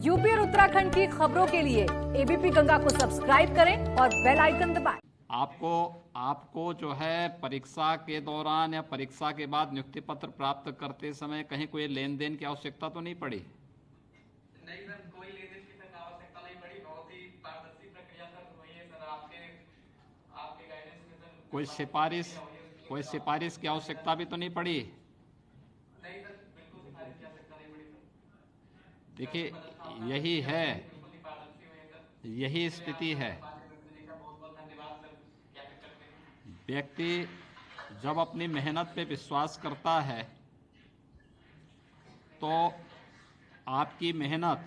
UP और उत्तराखंड की खबरों के लिए एबीपी गंगा को सब्सक्राइब करें और बेल आइकन दबाएं। आपको जो है परीक्षा के दौरान या परीक्षा के बाद नियुक्ति पत्र प्राप्त करते समय कहीं कोई लेन देन की आवश्यकता तो नहीं पड़ी? नहीं सर, कोई लेन देन की आवश्यकता नहीं पड़ी। बहुत ही पारदर्शी प्रक्रिया सर हुई है सर। आपके गाइडेंस में सर कोई सिफारिश की आवश्यकता भी तो नहीं पड़ी? नहीं सर, बिल्कुल सिफारिश की आवश्यकता नहीं पड़ी सर। देखिए, यही स्थिति है। व्यक्ति जब अपनी मेहनत पे विश्वास करता है तो आपकी मेहनत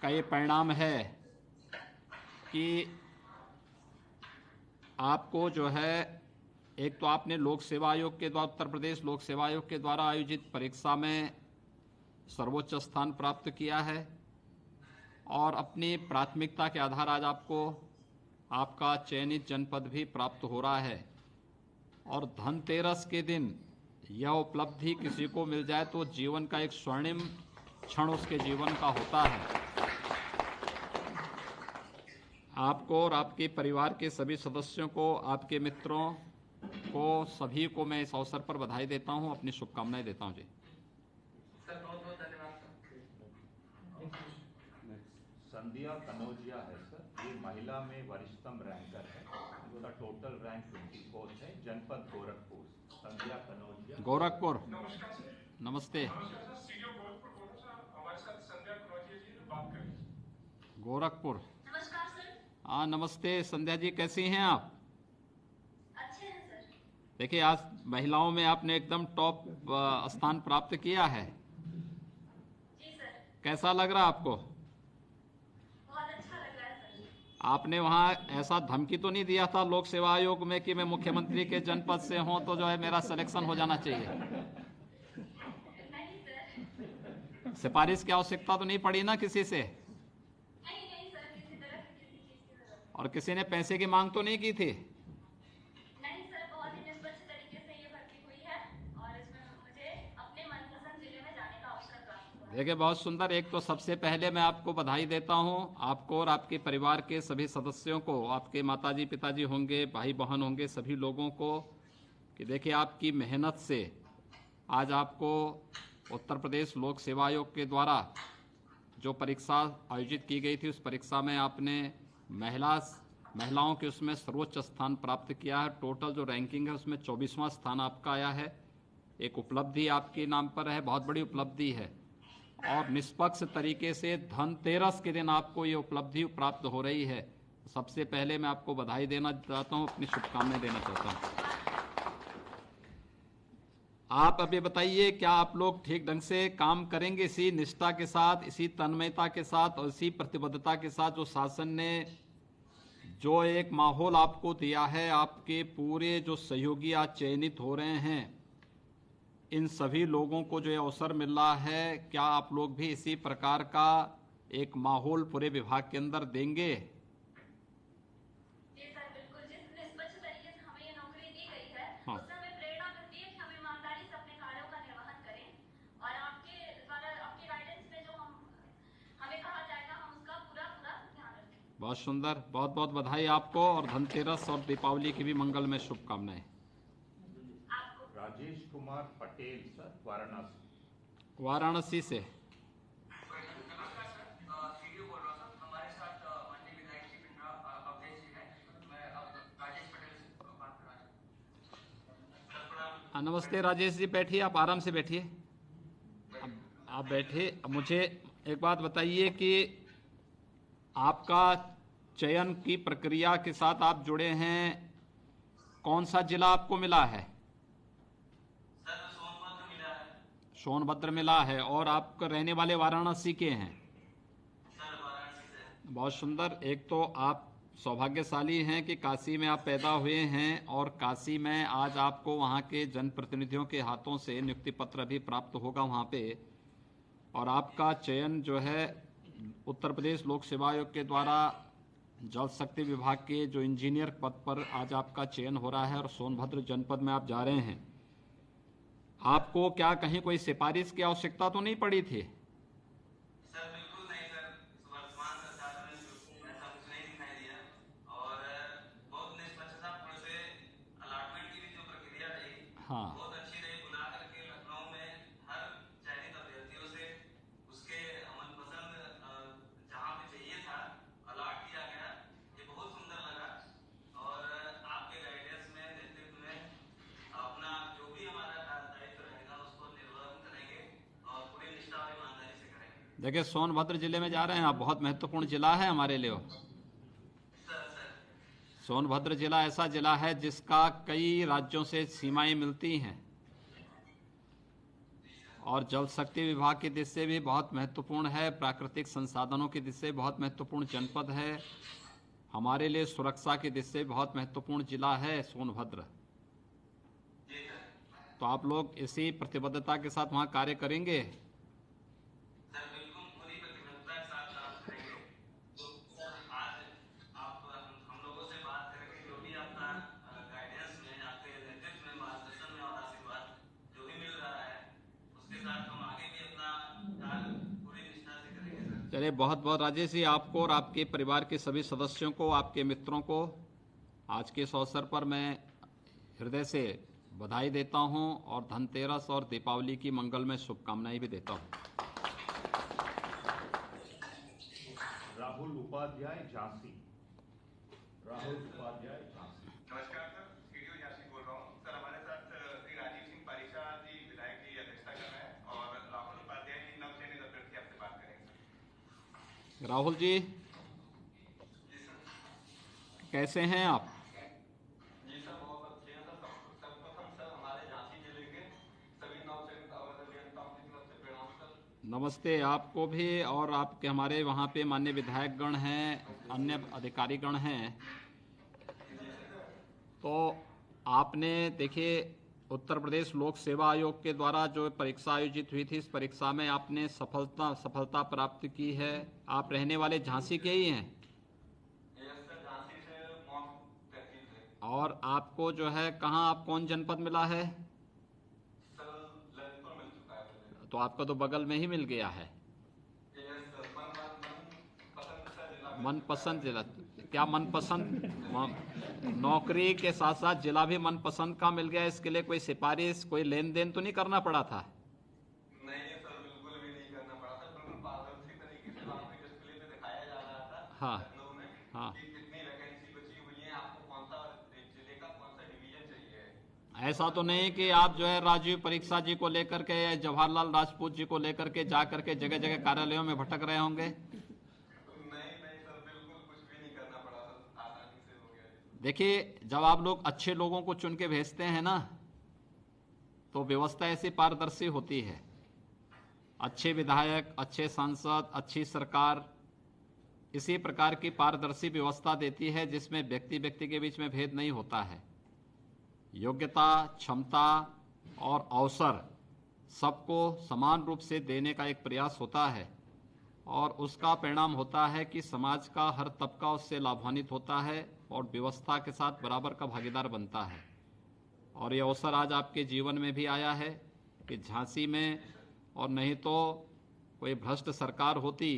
का ये परिणाम है कि आपको जो है, एक तो आपने लोक सेवा आयोग के द्वारा, उत्तर प्रदेश लोक सेवा आयोग के द्वारा आयोजित परीक्षा में सर्वोच्च स्थान प्राप्त किया है और अपनी प्राथमिकता के आधार आज आपको आपका चयनित जनपद भी प्राप्त हो रहा है। और धनतेरस के दिन यह उपलब्धि किसी को मिल जाए तो जीवन का एक स्वर्णिम क्षण उसके जीवन का होता है। आपको और आपके परिवार के सभी सदस्यों को, आपके मित्रों को, सभी को मैं इस अवसर पर बधाई देता हूं, अपनी शुभकामनाएं देता हूं। जी सर, बहुत बहुत धन्यवाद सर। संध्या कनौजिया है सर, ये महिला में वरिष्ठतम रैंकर है। इसका टोटल रैंक 24 है। जनपद गोरखपुर। संध्या कनौजिया, गोरखपुर। नमस्कार सर। नमस्ते। नमस्कार सर, सीडीओ गोरखपुर बोल रहा सर। हमारे साथ संध्या कनौजिया जी बात करें। गोरखपुर। नमस्कार सर। हाँ, नमस्ते संध्या जी, कैसी हैं आप? अच्छे हैं सर। देखिए, आज महिलाओं में आपने एकदम टॉप स्थान प्राप्त किया है। जी सर। कैसा लग रहा आपको? बहुत अच्छा लग रहा है सर। आपने वहाँ ऐसा धमकी तो नहीं दिया था लोक सेवा आयोग में कि मैं मुख्यमंत्री के जनपद से हूँ तो जो है मेरा सिलेक्शन हो जाना चाहिए? नहीं सर। सिफारिश की आवश्यकता तो नहीं पड़ी ना किसी से? नहीं सर, किसी तरह की किसी चीज की जरूरत और किसी ने पैसे की मांग तो नहीं की थी? नहीं सर। बहुत ही निष्पक्ष तरीके से ये भर्ती हुई है और इसमें मुझे अपने मनपसंद जिले में जाने का अवसर प्राप्त हुआ। देखिए, बहुत सुंदर। एक तो सबसे पहले मैं आपको बधाई देता हूं, आपको और आपके परिवार के सभी सदस्यों को, आपके माताजी पिताजी होंगे, भाई बहन होंगे, सभी लोगों को, कि देखिए आपकी मेहनत से आज आपको उत्तर प्रदेश लोक सेवा आयोग के द्वारा जो परीक्षा आयोजित की गई थी उस परीक्षा में आपने महिलाओं के उसमें सर्वोच्च स्थान प्राप्त किया है। टोटल जो रैंकिंग है उसमें 24वां स्थान आपका आया है। एक उपलब्धि आपके नाम पर है, बहुत बड़ी उपलब्धि है। और निष्पक्ष तरीके से धनतेरस के दिन आपको ये उपलब्धि प्राप्त हो रही है। सबसे पहले मैं आपको बधाई देना चाहता हूँ, अपनी शुभकामनाएं देना चाहता हूँ। आप अभी बताइए, क्या आप लोग ठीक ढंग से काम करेंगे इसी निष्ठा के साथ, इसी तन्मयता के साथ और इसी प्रतिबद्धता के साथ जो शासन ने जो एक माहौल आपको दिया है, आपके पूरे जो सहयोगी आज चयनित हो रहे हैं, इन सभी लोगों को जो अवसर मिल रहा है, क्या आप लोग भी इसी प्रकार का एक माहौल पूरे विभाग के अंदर देंगे? जी सर, बिल्कुल। जिस निष्पक्ष तरीके से हमें ये नौकरी दी गई है, हाँ। उससे हमें प्रेरणा मिलती है कि हम ईमानदारी से अपने कार्यों का निर्वहन करें और आपके द्वारा, आपके गाइडेंस में जो हमें कहा जाएगा, हम उसका पूरा ध्यान रखें। बहुत सुंदर। बहुत बहुत बधाई आपको और धनतेरस और दीपावली की भी मंगलमय शुभकामनाएं। राजेश कुमार पटेल सर, वाराणसी। वाराणसी से। नमस्कार सर, सीडीओ बोल रहा सर। हमारे साथ माननीय विधायक श्री पिंडरा अवधेश जी हैं। मैं राजेश पटेल से बात कर रहा हूँ। नमस्ते राजेश जी, बैठिए, आप आराम से बैठिए। आप बैठिए। मुझे एक बात बताइए कि आपका चयन की प्रक्रिया के साथ आप जुड़े हैं, कौन सा जिला आपको मिला है? सर, सोनभद्र मिला है। सोनभद्र मिला है और आप रहने वाले वाराणसी के हैं? सर, वाराणसी से। बहुत सुंदर। एक तो आप सौभाग्यशाली हैं कि काशी में आप पैदा हुए हैं और काशी में आज आपको वहाँ के जनप्रतिनिधियों के हाथों से नियुक्ति पत्र भी प्राप्त होगा वहाँ पे। और आपका चयन जो है उत्तर प्रदेश लोक सेवा आयोग के द्वारा जल शक्ति विभाग के जो इंजीनियर पद पर आज आपका चयन हो रहा है और सोनभद्र जनपद में आप जा रहे हैं। आपको क्या कहीं कोई सिफारिश की आवश्यकता तो नहीं पड़ी थी? सर, देखिए सोनभद्र जिले में जा रहे हैं आप, बहुत महत्वपूर्ण जिला है हमारे लिए वो। सोनभद्र जिला ऐसा जिला है जिसका कई राज्यों से सीमाएं मिलती हैं और जल शक्ति विभाग की दृष्टि से भी बहुत महत्वपूर्ण है, प्राकृतिक संसाधनों की दृष्टि से बहुत महत्वपूर्ण जनपद है, हमारे लिए सुरक्षा की दृष्टि से बहुत महत्वपूर्ण जिला है सोनभद्र। तो आप लोग इसी प्रतिबद्धता के साथ वहां कार्य करेंगे? सर बिल्कुल पूरी प्रतिबद्धता के साथ काम करेंगे। तो आज आप हम लोगों से बात करके जो भी आपका गाइडेंस में, आपके नेतृत्व में, मार्गदर्शन में और आशीर्वाद जो भी मिल रहा है उसके साथ हम आगे भी अपना कार्य पूरी निष्ठा से करेंगे सर। चलिए, बहुत बहुत राजेश जी, आपको और आपके परिवार के सभी सदस्यों को, आपके मित्रों को आज के इस अवसर पर मैं हृदय से बधाई देता हूं और धनतेरस और दीपावली की मंगलमय शुभकामनाएं भी देता हूं। राहुल उपाध्याय झांसी। राहुल उपाध्याय झांसी। नमस्कार सर, सीडीओ झांसी बोल रहा हूँ। सर हमारे साथ श्री राजीव सिंह पारिशा जी विधायक की अध्यक्षता कर रहे हैं और राहुल उपाध्याय जी नवचयनित अभ्यर्थी आपसे बात करेंगे। राहुल जी कैसे हैं आप? जी सर बहुत अच्छे हैं सर। सर्वप्रथम सर हमारे झांसी जिले के सभी नवचयनित अभियंताओं की तरफ से प्रणाम सर। नमस्ते आपको भी, और आपके हमारे वहाँ पे माननीय विधायकगण हैं, अन्य अधिकारीगण हैं। तो आपने देखिए उत्तर प्रदेश लोक सेवा आयोग के द्वारा जो परीक्षा आयोजित हुई थी, इस परीक्षा में आपने सफलता प्राप्त की है। आप रहने वाले झांसी के ही हैं झांसी से मॉक तहसील से। और आपको जो है कहाँ, आप कौन जनपद मिला है? सर ललितपुर मिल चुका है मुझे। तो आपका तो बगल में ही मिल गया है। मनपसंद जिला क्या? मनपसंद नौकरी के साथ साथ जिला भी मनपसंद का मिल गया, इसके लिए कोई सिफारिश, कोई लेन देन तो नहीं करना पड़ा था? नहीं सर बिल्कुल भी नहीं करना पड़ा था। बिल्कुल पारदर्शी तरीके से वहाँ पे डिस्प्ले पे दिखाया जा रहा था हाँ लखनऊ में हाँ। कि कितनी वैकेंसी बची हुई है, आपको कौन सा जिले का कौन सा डिवीजन चाहिए। ऐसा तो नहीं कि आप जो है राजीव परीक्षा जी को लेकर के या जवाहरलाल राजपूत जी को लेकर के जा करके जगह जगह कार्यालयों में भटक रहे होंगे? नहीं सर बिल्कुल कुछ भी नहीं करना पड़ा सर, आसानी से हो गया। देखिए, जब आप लोग अच्छे लोगों को चुन के भेजते हैं ना, तो व्यवस्था ऐसी पारदर्शी होती है। अच्छे विधायक, अच्छे सांसद, अच्छी सरकार इसी प्रकार की पारदर्शी व्यवस्था देती है जिसमें व्यक्ति व्यक्ति के बीच में भेद नहीं होता है। योग्यता, क्षमता और अवसर सबको समान रूप से देने का एक प्रयास होता है और उसका परिणाम होता है कि समाज का हर तबका उससे लाभान्वित होता है और व्यवस्था के साथ बराबर का भागीदार बनता है। और ये अवसर आज आपके जीवन में भी आया है कि झांसी में, और नहीं तो कोई भ्रष्ट सरकार होती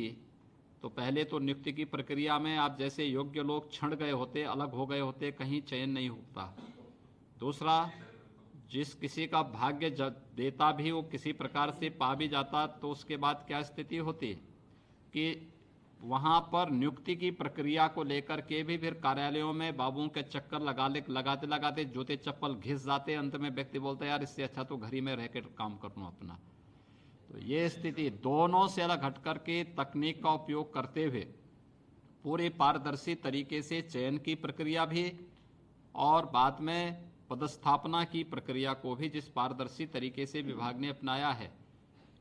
तो पहले तो नियुक्ति की प्रक्रिया में आप जैसे योग्य लोग क्षण गए होते, अलग हो गए होते, कहीं चयन नहीं होता। दूसरा, जिस किसी का भाग्य देता भी वो किसी प्रकार से पा भी जाता तो उसके बाद क्या स्थिति होती कि वहां पर नियुक्ति की प्रक्रिया को लेकर के भी फिर कार्यालयों में बाबुओं के चक्कर लगाते लगाते जूते चप्पल घिस जाते। अंत में व्यक्ति बोलता है यार इससे अच्छा तो घर ही में रह के काम कर लूं अपना। तो ये स्थिति दोनों से अलग हटकर के तकनीक का उपयोग करते हुए पूरे पारदर्शी तरीके से चयन की प्रक्रिया भी और बाद में पदस्थापना की प्रक्रिया को भी जिस पारदर्शी तरीके से विभाग ने अपनाया है,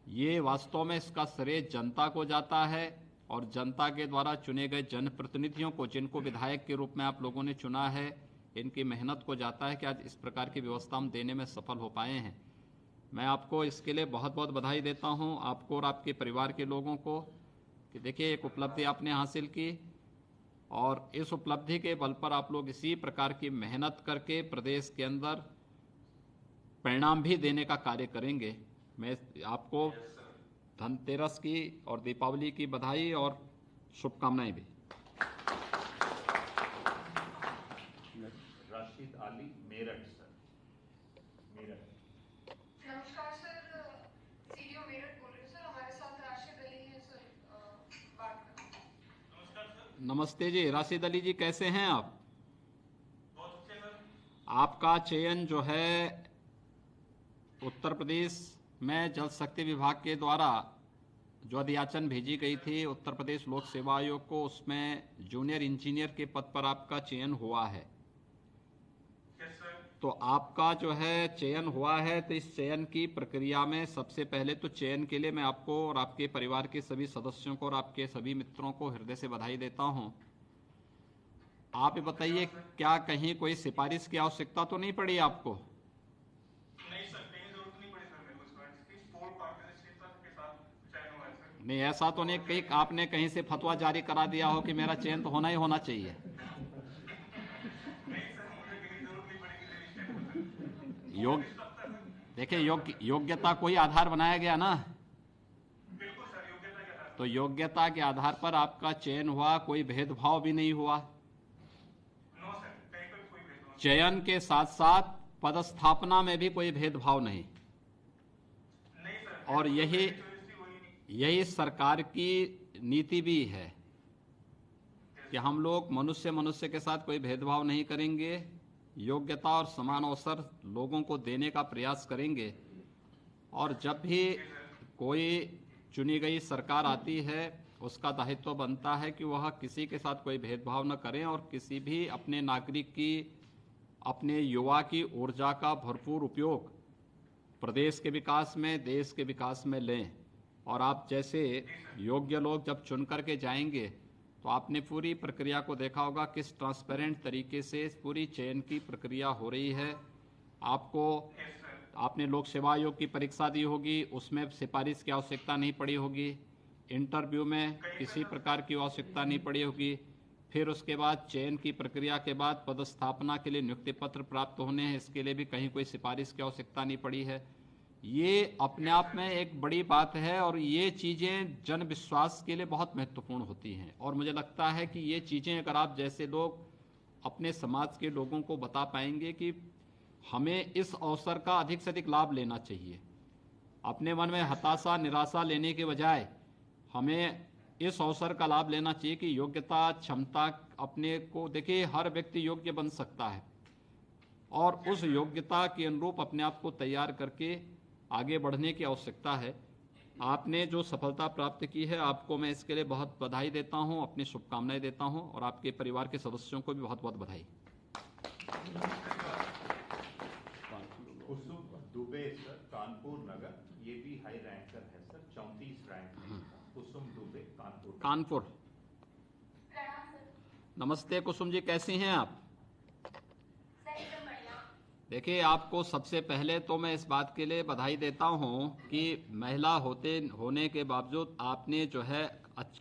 ये वास्तव में इसका श्रेय जनता को जाता है और जनता के द्वारा चुने गए जनप्रतिनिधियों को, जिनको विधायक के रूप में आप लोगों ने चुना है, इनकी मेहनत को जाता है कि आज इस प्रकार की व्यवस्था हम देने में सफल हो पाए हैं। मैं आपको इसके लिए बहुत बहुत बधाई देता हूं, आपको और आपके परिवार के लोगों को, कि देखिए एक उपलब्धि आपने हासिल की और इस उपलब्धि के बल पर आप लोग इसी प्रकार की मेहनत करके प्रदेश के अंदर परिणाम भी देने का कार्य करेंगे। मैं आपको धनतेरस की और दीपावली की बधाई और शुभकामनाएं भी। राशिद अली मेरठ सर। मेरठ। नमस्कार सर, सीडीओ मेरठ बोल रहे हैं सर। हमारे साथ राशिद अली हैं सर, बात करें। नमस्कार सर। नमस्ते जी, राशिद अली जी कैसे हैं आप? बहुत अच्छे सर। आपका चयन जो है उत्तर प्रदेश में जल शक्ति विभाग के द्वारा जो अधियाचन भेजी गई थी उत्तर प्रदेश लोक सेवा आयोग को, उसमें जूनियर इंजीनियर के पद पर आपका चयन हुआ है। Yes sir. तो आपका जो है चयन हुआ है, तो इस चयन की प्रक्रिया में सबसे पहले तो चयन के लिए मैं आपको और आपके परिवार के सभी सदस्यों को और आपके सभी मित्रों को हृदय से बधाई देता हूं। आप ये बताइए, क्या कहीं कोई सिफारिश की आवश्यकता तो नहीं पड़ी आपको? नहीं सर, कहीं जरूरत नहीं पड़ी सर मेरे को स्टूडेंट्स की, स्पोर्ट पार्टनरशिप के साथ चयन हुआ है सर। नहीं, ऐसा तो नहीं कहीं आपने कहीं से फतवा जारी करा दिया हो कि मेरा चयन तो होना ही होना चाहिए? नहीं सर, मुझे कहीं जरूरत नहीं पड़ेगी सर। देखिए योग्यता कोई आधार बनाया गया ना, बिल्कुल सर, योग्यता के आधार तो योग्यता के आधार पर आपका चयन हुआ, कोई भेदभाव भी नहीं हुआ। नो सर, कहीं पर कोई भेदभाव चयन के साथ साथ पदस्थापना में भी कोई भेदभाव नहीं, नहीं सर। और यही वही सरकार की नीति भी है कि हम लोग मनुष्य के साथ कोई भेदभाव नहीं करेंगे, योग्यता और समान अवसर लोगों को देने का प्रयास करेंगे। और जब भी कोई चुनी गई सरकार आती है, उसका दायित्व बनता है कि वह किसी के साथ कोई भेदभाव न करें और किसी भी अपने नागरिक की, अपने युवा की ऊर्जा का भरपूर उपयोग प्रदेश के विकास में, देश के विकास में लें। और आप जैसे योग्य लोग जब चुन करके जाएंगे तो आपने पूरी प्रक्रिया को देखा होगा, किस ट्रांसपेरेंट तरीके से पूरी चयन की प्रक्रिया हो रही है। आपने लोक सेवा आयोग की परीक्षा दी होगी, उसमें सिफारिश की आवश्यकता नहीं पड़ी होगी, इंटरव्यू में किसी प्रकार की आवश्यकता नहीं पड़ी होगी, फिर उसके बाद चयन की प्रक्रिया के बाद पदस्थापना के लिए नियुक्ति पत्र प्राप्त होने हैं, इसके लिए भी कहीं कोई सिफारिश की आवश्यकता नहीं पड़ी है। ये अपने आप में एक बड़ी बात है और ये चीज़ें जन विश्वास के लिए बहुत महत्वपूर्ण होती हैं। और मुझे लगता है कि ये चीज़ें अगर आप जैसे लोग अपने समाज के लोगों को बता पाएंगे कि हमें इस अवसर का अधिक से अधिक लाभ लेना चाहिए, अपने मन में हताशा निराशा लेने के बजाय हमें इस अवसर का लाभ लेना चाहिए कि योग्यता क्षमता अपने को, देखिए हर व्यक्ति योग्य बन सकता है और उस योग्यता के अनुरूप अपने आप को तैयार करके आगे बढ़ने की आवश्यकता है। आपने जो सफलता प्राप्त की है, आपको मैं इसके लिए बहुत बधाई देता हूं, अपनी शुभकामनाएं देता हूं और आपके परिवार के सदस्यों को भी बहुत बहुत बधाई। कुसुम दुबे सर, कानपुर नगर, ये भी हाई रैंकर है सर, 34 रैंक में। कुसुम दुबे, कानपुर। नमस्ते कुसुम जी, कैसी हैं आप? देखिए, आपको सबसे पहले तो मैं इस बात के लिए बधाई देता हूं कि महिला होने के बावजूद आपने जो है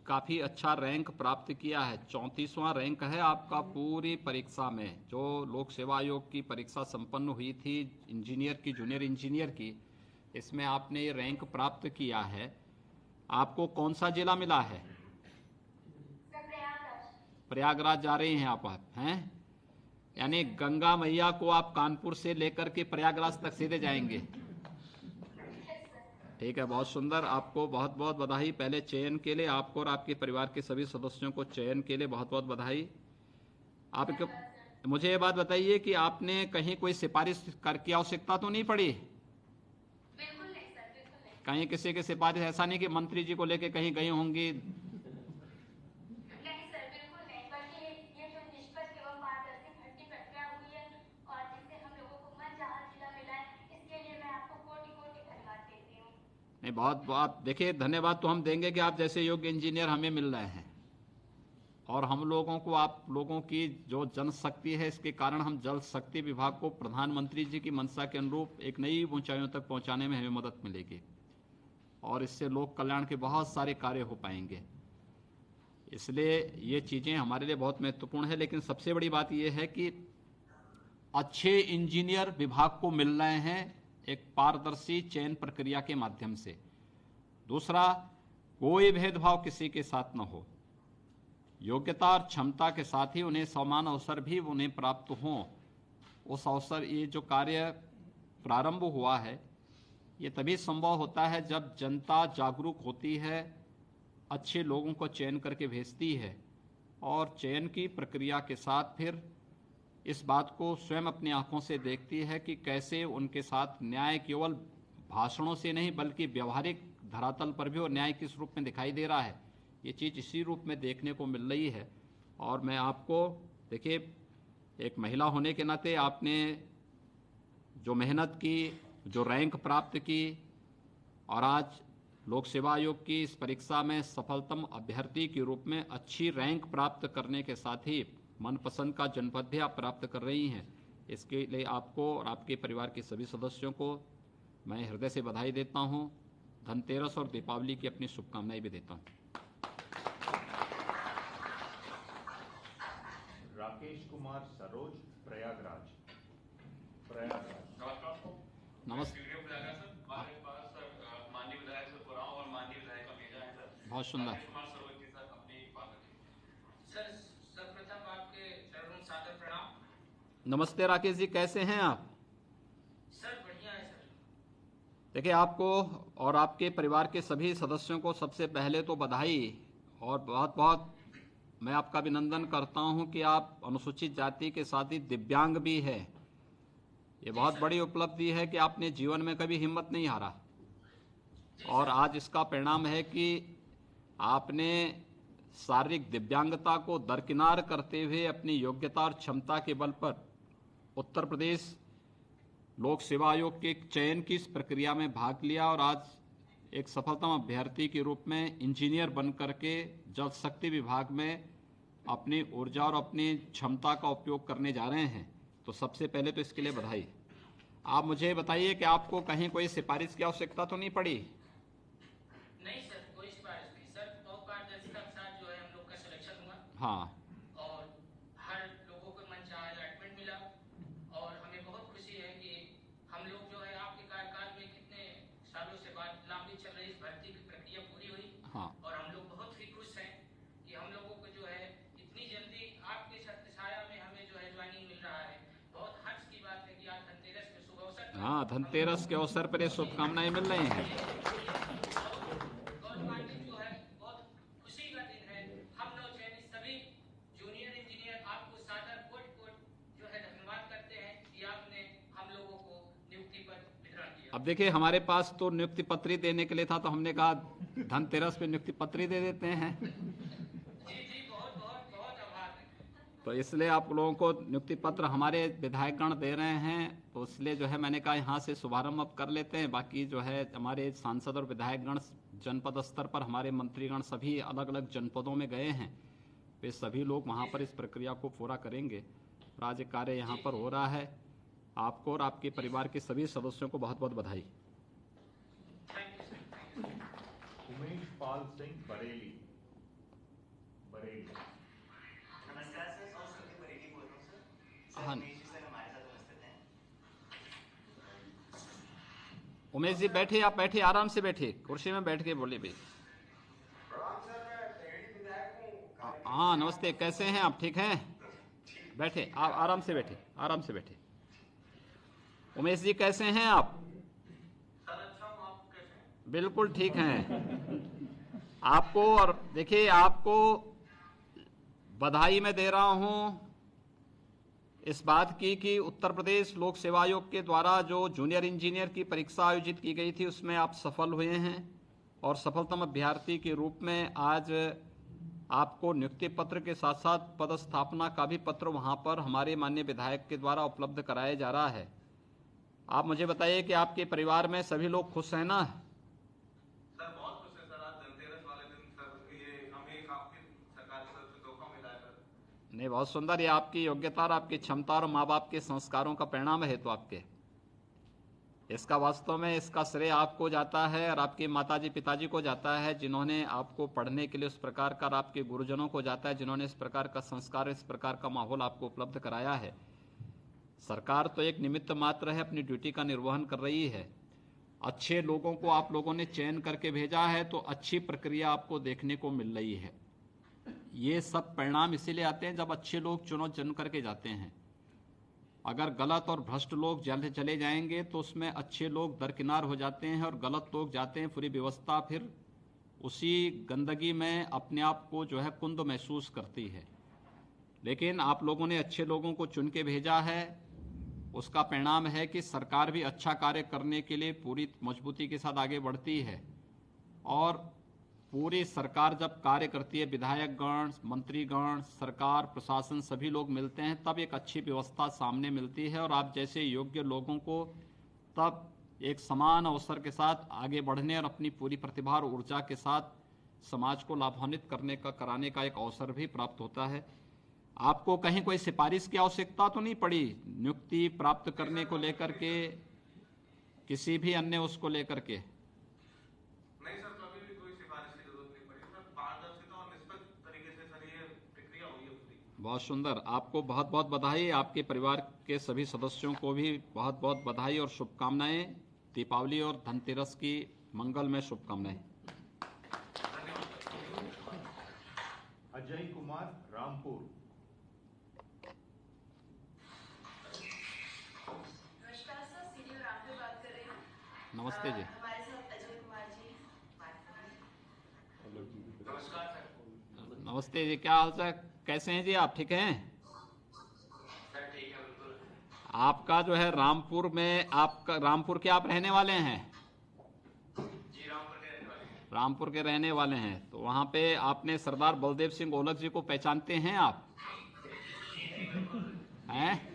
काफ़ी अच्छा रैंक प्राप्त किया है। 34वां रैंक है आपका पूरी परीक्षा में, जो लोक सेवा आयोग की परीक्षा संपन्न हुई थी इंजीनियर की, जूनियर इंजीनियर की, इसमें आपने ये रैंक प्राप्त किया है। आपको कौन सा जिला मिला है? प्रयागराज जा रही हैं आप हैं? यानी गंगा मैया को आप कानपुर से लेकर के प्रयागराज तक सीधे जाएंगे। ठीक है, बहुत सुंदर, आपको बहुत बहुत बधाई। पहले चयन के लिए आपको और आपके परिवार के सभी सदस्यों को चयन के लिए बहुत बहुत बधाई। आपको मुझे ये बात बताइए कि आपने कहीं कोई सिफारिश की आवश्यकता तो नहीं पड़ी? बिल्कुल नहीं सर, बिल्कुल नहीं। कहीं किसी की सिफारिश, ऐसा नहीं कि मंत्री जी को लेके कहीं गई होंगी? नहीं सर, बिल्कुल नहीं। बल्कि ये जो निष्पक्ष एवं पारदर्शी भर्ती प्रक्रिया हुई है और जिससे हम लोगों को मनचाहा जिला मिला है, इसके लिए मैं आपको कोटि कोटि धन्यवाद देती हूँ। नहीं, बहुत बहुत देखिए, धन्यवाद तो हम देंगे कि आप जैसे योग्य इंजीनियर हमें मिल रहे हैं और हम लोगों को, आप लोगों की जो जनशक्ति है, इसके कारण हम जल शक्ति विभाग को प्रधानमंत्री जी की मंशा के अनुरूप एक नई ऊंचाइयों तक पहुंचाने में हमें मदद मिलेगी और इससे लोक कल्याण के बहुत सारे कार्य हो पाएंगे। इसलिए ये चीज़ें हमारे लिए बहुत महत्वपूर्ण है। लेकिन सबसे बड़ी बात यह है कि अच्छे इंजीनियर विभाग को मिल रहे हैं एक पारदर्शी चयन प्रक्रिया के माध्यम से। दूसरा, कोई भेदभाव किसी के साथ न हो, योग्यता और क्षमता के साथ ही उन्हें समान अवसर भी उन्हें प्राप्त हों। उस अवसर, ये जो कार्य प्रारंभ हुआ है, ये तभी संभव होता है जब जनता जागरूक होती है, अच्छे लोगों को चयन करके भेजती है और चयन की प्रक्रिया के साथ फिर इस बात को स्वयं अपनी आंखों से देखती है कि कैसे उनके साथ न्याय केवल भाषणों से नहीं बल्कि व्यवहारिक धरातल पर भी और न्याय किस रूप में दिखाई दे रहा है, ये चीज़ इसी रूप में देखने को मिल रही है। और मैं आपको देखिए, एक महिला होने के नाते आपने जो मेहनत की, जो रैंक प्राप्त की और आज लोक सेवा आयोग की इस परीक्षा में सफलतम अभ्यर्थी के रूप में अच्छी रैंक प्राप्त करने के साथ ही मनपसंद का जनपद भी आप प्राप्त कर रही हैं, इसके लिए आपको और आपके परिवार के सभी सदस्यों को मैं हृदय से बधाई देता हूं। धनतेरस और दीपावली की अपनी शुभकामनाएं भी देता हूं। राकेश कुमार सरोज, प्रयागराज। नमस्ते। वीडियो पे लगा सर, हमारे पास सर माननीय विधायक सर पुराव और माननीय विधायक का भेजा है सर। बहुत सुंदर। राकेश कुमार सरोज जी सर अपनी बात रखें। सर सर्वप्रथम आपके चरणों सादर प्रणाम। नमस्ते राकेश जी, कैसे हैं आप? सर बढ़िया है सर। देखिए, आपको और आपके परिवार के सभी सदस्यों को सबसे पहले तो बधाई और बहुत बहुत मैं आपका अभिनंदन करता हूं कि आप अनुसूचित जाति के साथ ही दिव्यांग भी है। ये बहुत बड़ी उपलब्धि है कि आपने जीवन में कभी हिम्मत नहीं हारा और आज इसका परिणाम है कि आपने शारीरिक दिव्यांगता को दरकिनार करते हुए अपनी योग्यता और क्षमता के बल पर उत्तर प्रदेश लोक सेवा आयोग के चयन की इस प्रक्रिया में भाग लिया और आज एक सफलतम अभ्यर्थी के रूप में इंजीनियर बन करके जल शक्ति विभाग में अपनी ऊर्जा और अपनी क्षमता का उपयोग करने जा रहे हैं। तो सबसे पहले तो इसके लिए बधाई। आप मुझे बताइए कि आपको कहीं कोई सिफारिश की आवश्यकता तो नहीं पड़ी? नहीं सर, कोई सिफारिश नहीं सर, बहुत पारदर्शिता के साथ जो है हम लोग का सिलेक्शन हुआ। हाँ, और हर लोगों को मनचाहा अलॉटमेंट मिला और हमें बहुत खुशी है कि हम लोग जो है आपके कार्यकाल में कितने सालों से बाद लंबी चल रही इस भर्ती की प्रक्रिया पूरी हुई। हाँ। और हम लोग बहुत ही खुश हैं कि हम लोगों को जो है इतनी जल्दी आपके छत्र छाया में हमें जो है ज्वाइनिंग मिल रहा है। बहुत हर्ष की बात है कि आज धनतेरस के शुभ अवसर पर हाँ, धनतेरस के अवसर पर ये शुभकामनाएं मिल रही हैं। गौरवान्वित जो है, बहुत खुशी का दिन है। हम लोग चयनित सभी जूनियर इंजीनियर आपको सादर कोट जो है धन्यवाद करते हैं कि आपने हम लोगों को नियुक्ति पत्र वितरण किया। अब देखिए, हमारे पास तो नियुक्ति पत्र ही देने के लिए था, तो हमने कहा धनतेरस पे नियुक्ति पत्र ही दे देते हैं। जी बहुत बहुत बहुत आभार है। तो इसलिए आप लोगों को नियुक्ति पत्र हमारे विधायकगण दे रहे हैं, तो इसलिए जो है मैंने कहा यहाँ से शुभारंभ अब कर लेते हैं। बाकी जो है हमारे सांसद और विधायकगण जनपद स्तर पर, हमारे मंत्रीगण सभी अलग अलग जनपदों में गए हैं, वे सभी लोग वहाँ पर इस प्रक्रिया को पूरा करेंगे। राज्य कार्य यहाँ पर हो रहा है। आपको और आपके परिवार के सभी सदस्यों को बहुत बहुत बधाई। उमेश पाल सिंह, बरेली। नमस्कार सर, संस्कृति बरेली बोल रहा हूँ सर। हाँ। उमेश जी सर हमारे साथ उपस्थित हैं। उमेश जी बैठिए, आप बैठिए, आराम से बैठिए, कुर्सी में बैठ के बोलिए भाई। प्रणाम सर, मैं टेढ़ी विधायक हूँ। हाँ, नमस्ते, कैसे हैं आप? ठीक हैं? बैठे, आप आराम से बैठिए, आराम से बैठिए। उमेश जी कैसे हैं आप? सर अच्छा हूँ, आप कैसे हैं? बिल्कुल ठीक हैं। आपको और देखिए, आपको बधाई मैं दे रहा हूं इस बात की कि उत्तर प्रदेश लोक सेवा आयोग के द्वारा जो जूनियर इंजीनियर की परीक्षा आयोजित की गई थी उसमें आप सफल हुए हैं और सफलतम अभ्यर्थी के रूप में आज आपको नियुक्ति पत्र के साथ साथ पदस्थापना का भी पत्र वहां पर हमारे माननीय विधायक के द्वारा उपलब्ध कराया जा रहा है। आप मुझे बताइए कि आपके परिवार में सभी लोग खुश हैं ना? सर बहुत खुश है सर, आज धनतेरस वाले दिन सर ये हमें आपकी सरकार की तरफ से तोहफा मिला है सर। नहीं, बहुत सुंदर। ये आपकी योग्यता और आपकी क्षमता और माँ बाप के संस्कारों का परिणाम है। तो आपके इसका वास्तव में इसका श्रेय आपको जाता है और आपके माताजी पिताजी को जाता है, जिन्होंने आपको पढ़ने के लिए उस प्रकार का, आपके गुरुजनों को जाता है जिन्होंने इस प्रकार का संस्कार, इस प्रकार का माहौल आपको उपलब्ध कराया है। सरकार तो एक निमित्त मात्र है, अपनी ड्यूटी का निर्वहन कर रही है। अच्छे लोगों को आप लोगों ने चयन करके भेजा है, तो अच्छी प्रक्रिया आपको देखने को मिल रही है। ये सब परिणाम इसीलिए आते हैं जब अच्छे लोग चुन करके जाते हैं। अगर गलत और भ्रष्ट लोग जल्द चले जाएंगे तो उसमें अच्छे लोग दरकिनार हो जाते हैं और गलत लोग जाते हैं, पूरी व्यवस्था फिर उसी गंदगी में अपने आप को जो है कुंद महसूस करती है। लेकिन आप लोगों ने अच्छे लोगों को चुन के भेजा है, उसका परिणाम है कि सरकार भी अच्छा कार्य करने के लिए पूरी मजबूती के साथ आगे बढ़ती है। और पूरी सरकार जब कार्य करती है, विधायक गण, मंत्रीगण, सरकार, प्रशासन सभी लोग मिलते हैं, तब एक अच्छी व्यवस्था सामने मिलती है और आप जैसे योग्य लोगों को तब एक समान अवसर के साथ आगे बढ़ने और अपनी पूरी प्रतिभा और ऊर्जा के साथ समाज को लाभान्वित कराने का एक अवसर भी प्राप्त होता है। आपको कहीं कोई सिफारिश की आवश्यकता तो नहीं पड़ी नियुक्ति प्राप्त करने को लेकर के, किसी भी अन्य उसको लेकर के? नहीं सर, कभी भी कोई सिफारिश की जरूरत नहीं पड़ी सर। पारदर्शिता और निष्पक्ष तरीके से सर ये प्रक्रिया हुई है पूरी। बहुत सुंदर, आपको बहुत बहुत बधाई। आपके परिवार के सभी सदस्यों को भी बहुत बहुत बधाई और शुभकामनाएं। दीपावली और धनतेरस की मंगलमय शुभकामनाएं। अजय कुमार, रामपुर। नमस्कार सर, सीनियर रामपुर बात कर रही हूँ। नमस्ते जी। हमारे साथ अजय कुमार जी। नमस्कार सर। नमस्ते जी, क्या हाल चाल, कैसे हैं जी आप? ठीक हैं? सर ठीक है बिल्कुल। आपका जो है रामपुर में, आपका रामपुर के आप रहने वाले हैं? जी रामपुर के रहने वाले हैं। रामपुर के रहने वाले हैं, तो वहाँ पे आपने सरदार बलदेव सिंह ओलख जी को पहचानते हैं आप? हैं?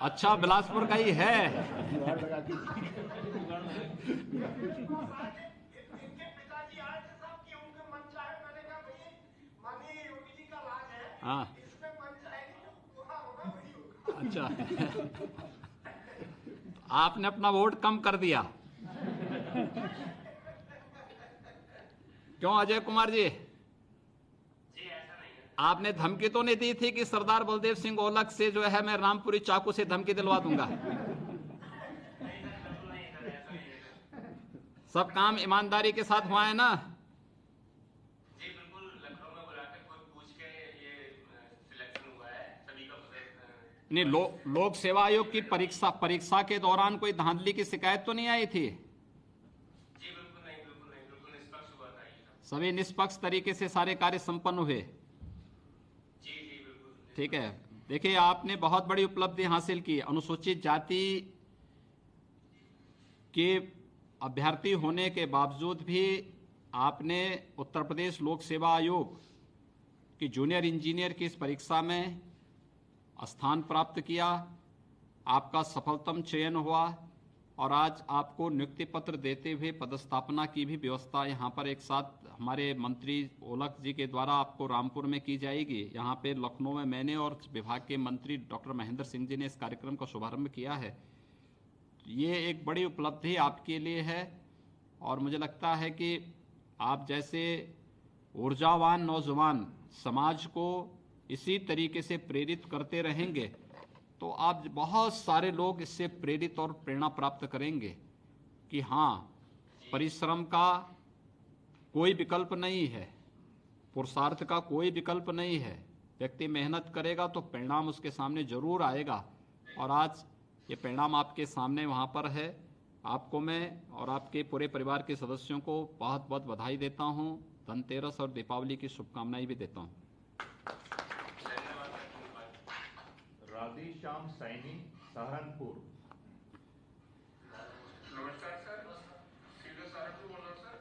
अच्छा, बिलासपुर का ही है। इनके पिताजी आए थे साहब कि उनके मन चाहे, मैंने कहा भाई माननीय योगी जी का राज है, हाँ, इसमें मन चाहेगी तो पूरा होगा वही होगा। अच्छा। आपने अपना वोट कम कर दिया क्यों अजय कुमार जी? जी ऐसा नहीं है। आपने धमकी तो नहीं दी थी कि सरदार बलदेव सिंह ओलख से जो है मैं रामपुरी चाकू से धमकी दिलवा दूंगा? सब काम ईमानदारी के साथ हुआ है ना? जी बिल्कुल, लखनऊ में बुलाकर खुद पूछ के ये सिलेक्शन हुआ है सभी का। नहीं, लोक सेवा आयोग की परीक्षा के दौरान कोई धांधली की शिकायत तो नहीं आई थी? जी बिल्कुल नहीं, बिल्कुल नहीं, बिल्कुल निष्पक्ष हुआ था ये सब। सभी निष्पक्ष तरीके से सारे कार्य संपन्न हुए? जी जी बिल्कुल। ठीक है। देखिए, आपने बहुत बड़ी उपलब्धि हासिल की। अनुसूचित जाति के अभ्यर्थी होने के बावजूद भी आपने उत्तर प्रदेश लोक सेवा आयोग की जूनियर इंजीनियर की इस परीक्षा में स्थान प्राप्त किया। आपका सफलतम चयन हुआ और आज आपको नियुक्ति पत्र देते हुए पदस्थापना की भी व्यवस्था यहाँ पर एक साथ हमारे मंत्री ओलख जी के द्वारा आपको रामपुर में की जाएगी। यहाँ पे लखनऊ में मैंने और विभाग के मंत्री डॉक्टर महेंद्र सिंह जी ने इस कार्यक्रम का शुभारंभ किया है। ये एक बड़ी उपलब्धि आपके लिए है और मुझे लगता है कि आप जैसे ऊर्जावान नौजवान समाज को इसी तरीके से प्रेरित करते रहेंगे तो आप बहुत सारे लोग इससे प्रेरित और प्रेरणा प्राप्त करेंगे कि हाँ, परिश्रम का कोई विकल्प नहीं है, पुरुषार्थ का कोई विकल्प नहीं है। व्यक्ति मेहनत करेगा तो परिणाम उसके सामने जरूर आएगा और आज ये परिणाम आपके सामने वहाँ पर है। आपको मैं और आपके पूरे परिवार के सदस्यों को बहुत बहुत बधाई देता हूँ। धनतेरस और दीपावली की शुभकामनाएं भी देता हूँ। राधेश्याम सैनी, सहारनपुर। नमस्कार सर, सीधे सहारनपुर बोल रहा हूँ सर।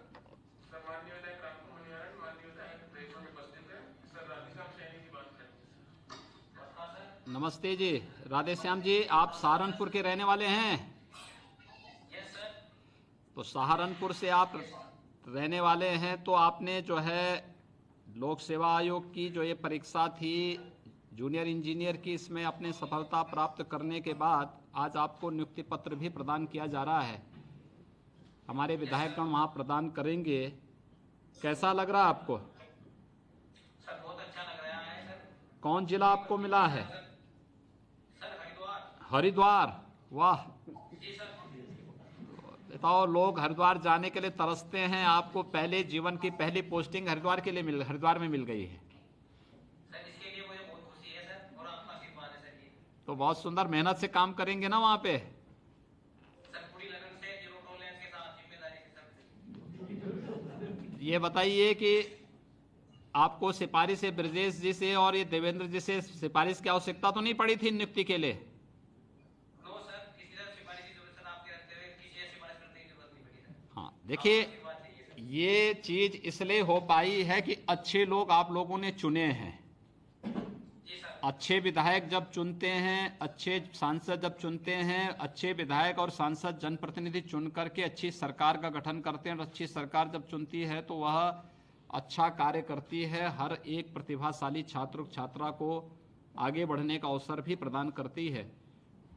सर माननीय विधायक रामपुर मनियारन, माननीय विधायक प्रेक्षकों में उपस्थित है सर, राधेश्याम सैनी की बात करें। नमस्ते जी, राधेश्याम जी, आप सहारनपुर के रहने वाले हैं? Yes sir. तो सहारनपुर से आप रहने वाले हैं तो आपने जो है लोक सेवा आयोग की जो ये परीक्षा थी जूनियर इंजीनियर की, इसमें अपने सफलता प्राप्त करने के बाद आज आपको नियुक्ति पत्र भी प्रदान किया जा रहा है। हमारे विधायकगण वहाँ प्रदान करेंगे। कैसा लग रहा है आपको? सर बहुत अच्छा लग रहा है सर। कौन जिला आपको मिला है? सर हरिद्वार। हरिद्वार, वाह। जी सर। बताओ, लोग हरिद्वार जाने के लिए तरसते हैं, आपको पहले जीवन की पहली पोस्टिंग हरिद्वार में मिल गई है। सर इसके लिए मुझे बहुत खुशी है सर, और आपका आशीर्वाद है सर। ये तो बहुत सुंदर मेहनत से काम करेंगे ना वहाँ पे? सर पूरी लगन से, जीरो टॉलरेंस के साथ, जिम्मेदारी के साथ। ये बताइए कि आपको सिफारिश से ब्रजेश जी से और ये देवेंद्र जी से सिफारिश की आवश्यकता तो नहीं पड़ी थी नियुक्ति के लिए? नो सर, किसी तरह सिफारिश की जरूरत सर, आपके हाँ, देखिए ये चीज इसलिए हो पाई है कि अच्छे लोग आप लोगों ने चुने हैं। अच्छे विधायक जब चुनते हैं, अच्छे सांसद जब चुनते हैं, अच्छे विधायक और सांसद जनप्रतिनिधि चुन करके अच्छी सरकार का गठन करते हैं और अच्छी सरकार जब चुनती है तो वह अच्छा कार्य करती है, हर एक प्रतिभाशाली छात्र छात्रा को आगे बढ़ने का अवसर भी प्रदान करती है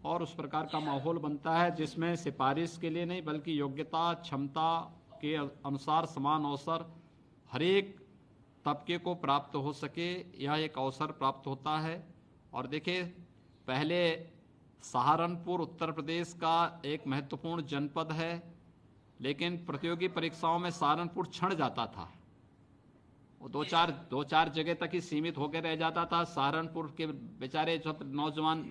और उस प्रकार का माहौल बनता है जिसमें सिफारिश के लिए नहीं बल्कि योग्यता क्षमता के अनुसार समान अवसर हर एक तबके को प्राप्त हो सके, यह एक अवसर प्राप्त होता है। और देखिए, पहले सहारनपुर उत्तर प्रदेश का एक महत्वपूर्ण जनपद है, लेकिन प्रतियोगी परीक्षाओं में सहारनपुर छंट जाता था, वो दो चार जगह तक ही सीमित होकर रह जाता था। सहारनपुर के बेचारे जो नौजवान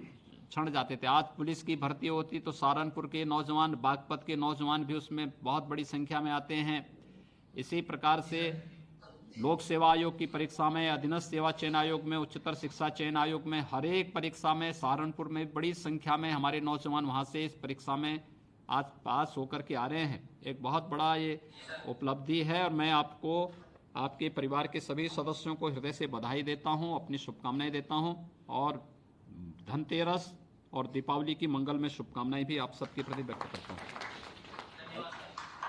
छंट जाते थे। आज पुलिस की भर्ती होती तो सहारनपुर के नौजवान, बागपत के नौजवान भी उसमें बहुत बड़ी संख्या में आते हैं। इसी प्रकार से लोक सेवा आयोग की परीक्षा में, अधीनस्थ सेवा चयन आयोग में, उच्चतर शिक्षा चयन आयोग में, हर एक परीक्षा में सहारनपुर में बड़ी संख्या में हमारे नौजवान वहां से इस परीक्षा में आज पास होकर के आ रहे हैं। एक बहुत बड़ा ये उपलब्धि है और मैं आपको, आपके परिवार के सभी सदस्यों को हृदय से बधाई देता हूं, अपनी शुभकामनाएं देता हूं और धनतेरस और दीपावली की मंगलमय शुभकामनाएं भी आप सबके प्रति व्यक्त करता हूं।